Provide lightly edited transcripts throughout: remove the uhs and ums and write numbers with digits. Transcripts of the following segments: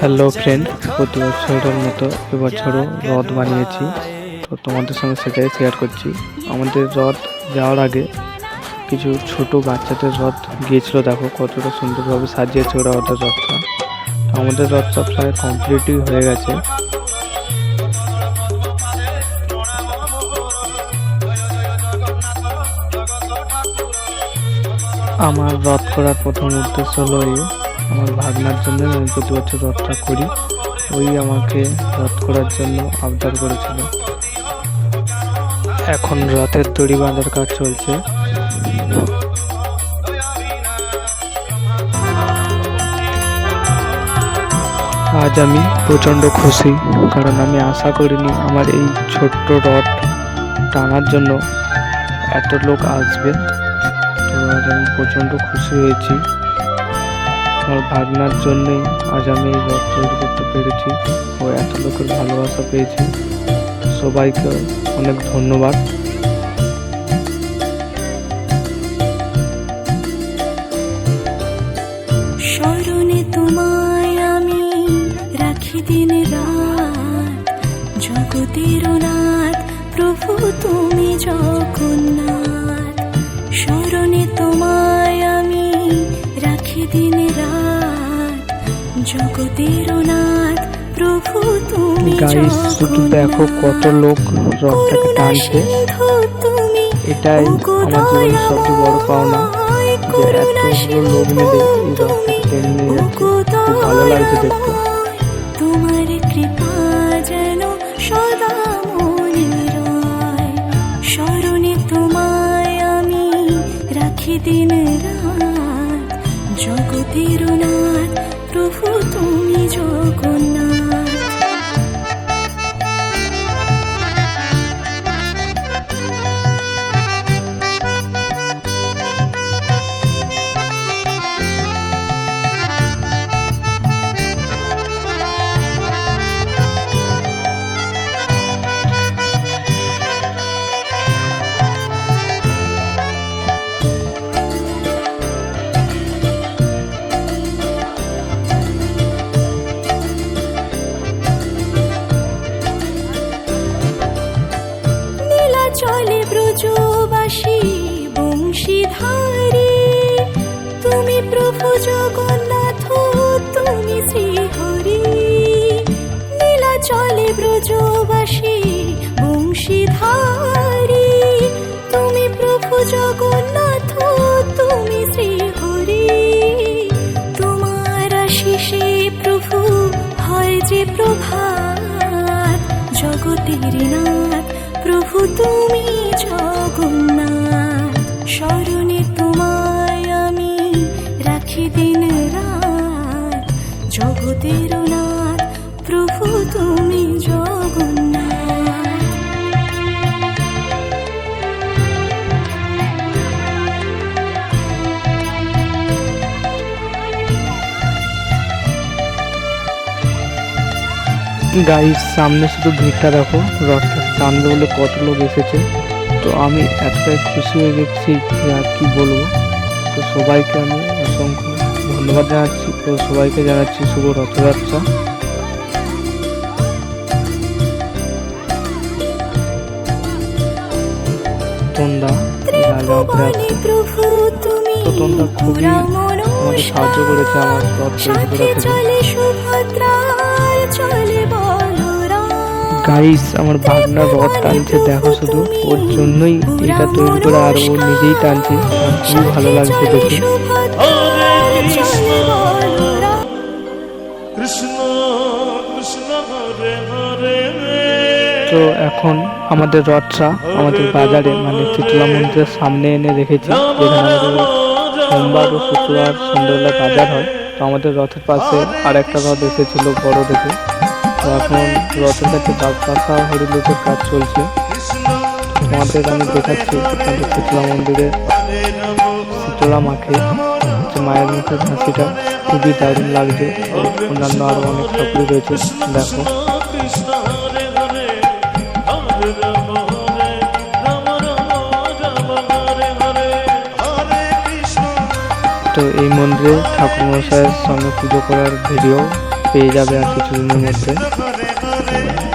Hello friend, প্রতি বছরের মতো এবছরও রথ বানিয়েছি। তো তোমাদের সঙ্গে সেটাই শেয়ার করছি। আমাদের রথ যাওয়ার আগে কিছু ছোট বাচ্চাদের রথ গিয়েছিল, দেখো কতটা সুন্দরভাবে সাজিয়েছে ওরা ওদের রথটা। তো আমাদের রথটা প্রায় কমপ্লিটই হয়ে গেছে। আমার রথ করার প্রথম উদ্দেশ্য হলো আমার ভাগনার জন্য আমি প্রতি বছর রথটা করি। ওই আমাকে রথ করার জন্য আবদার করেছিল। এখন রথের দড়ি বাঁধার কাজ চলছে। আজ আমি প্রচণ্ড খুশি, কারণ আমি আশা করিনি আমার এই ছোট্ট রথ টানার জন্য এত লোক আসবে। তো আজ আমি প্রচণ্ড খুশি হয়েছি। আমার ভাগনার জন্যই আজ আমি এই রথ তৈরি করতে পেরেছি ও এত লোকের ভালোবাসা পেয়েছি। সবাইকে অনেক ধন্যবাদ। স্মরণে তোমায় আমি রাখি দিন রাত, জগতের নাথ প্রভু তুমি জগন্নাথ। স্মরণে তোমায় আমি রাখি দিন রাত, জগতের নাথ প্রভু তুমি জগন্নাথ। শুধু দেখো কত লোক রথটাকে টানছে। এটাই আমার জীবনের সবচেয়ে বড় পাওনা, যে এতগুলো লোক মিলে এই রথটাকে টেনে নিয়ে যাচ্ছে। খুব ভালো লাগছে দেখতে। তোমার কৃপা যেন সদা মনে রয়, স্মরণে তোমায় আমি রাখি দিন রাত, জগতের নাথ প্রভু তুমি জগন্নাথ। চলে ব্রজবাসী বংশীধারী, তুমি প্রভু জগন্নাথ তুমি শ্রীহরি। নীলা চলে ব্রজবাসী বংশীধারী, তুমি প্রভু জগন্নাথ তুমি শ্রীহরি। তোমার আশিসে প্রভু হয় যে প্রভাত, জগতের নাথ প্রভু তুমি জগন্নাথ। স্মরণে তোমায় আমি রাখি দিন রাত, জগতের নাথ প্রভু তুমি জগন্নাথ। গাইস, সামনে শুধু ভিড়টা দেখো, রথটা টানবে বলে কত লোক এসেছে। তো আমি এতটাই খুশি হয়ে গেছি যে আর কি বলবো। তো সবাইকে আমি অসংখ্য ধন্যবাদ জানাচ্ছি। তো সবাইকে জানাচ্ছি শুভ রথযাত্রা। তোমরা রাজা আসছে, তো তোমরা খুবই আমাকে সাহায্য করেছে আমার রথ তৈরি করা থেকে। গাইস, আমার ভাগনা রথ টানছে দেখো, শুধু ওর জন্যই এটা তৈরি করে, আর ও নিজেই টানছে। খুবই ভালো লাগছে দেখে। তো এখন আমাদের রথটা আমাদের বাজারে মানে শীতলা মন্দিরের সামনে এনে রেখেছি, যেখানে আমাদের সোমবার ও শুক্রবার সন্ধ্যাবেলা বাজার হয়। তো আমাদের রথের পাশে আর একটা রথ এসেছিল বড় দেখে। তো এখন রথের কাছে ডাবপাশা হরিলুটের কাজ চলছে। তোমাদের আমি দেখাচ্ছি আমাদের শীতলা মন্দিরে শীতলা মাকে, যে মায়ের মুখের হাসিটা খুবই দারুণ লাগছে। অন্যান্য আরো অনেক ঠাকুর রয়েছে, দেখো। তো এই মন্দিরে ঠাকুর মশাইয়ের সঙ্গে পুজো করার ভিডিও পেয়ে যাবে আর কিছুদিনের মধ্যে।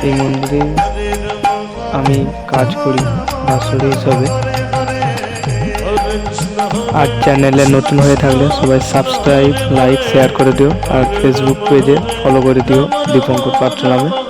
এই মন্দিরে আমি কাজ করি বাঁশরি হিসাবে। আর চ্যানেলে নতুন হয়ে থাকলে সবাই সাবস্ক্রাইব, লাইক, শেয়ার করে দিও। আর ফেসবুক পেজে ফলো করে দিও দীপঙ্কর পাত্র নামে।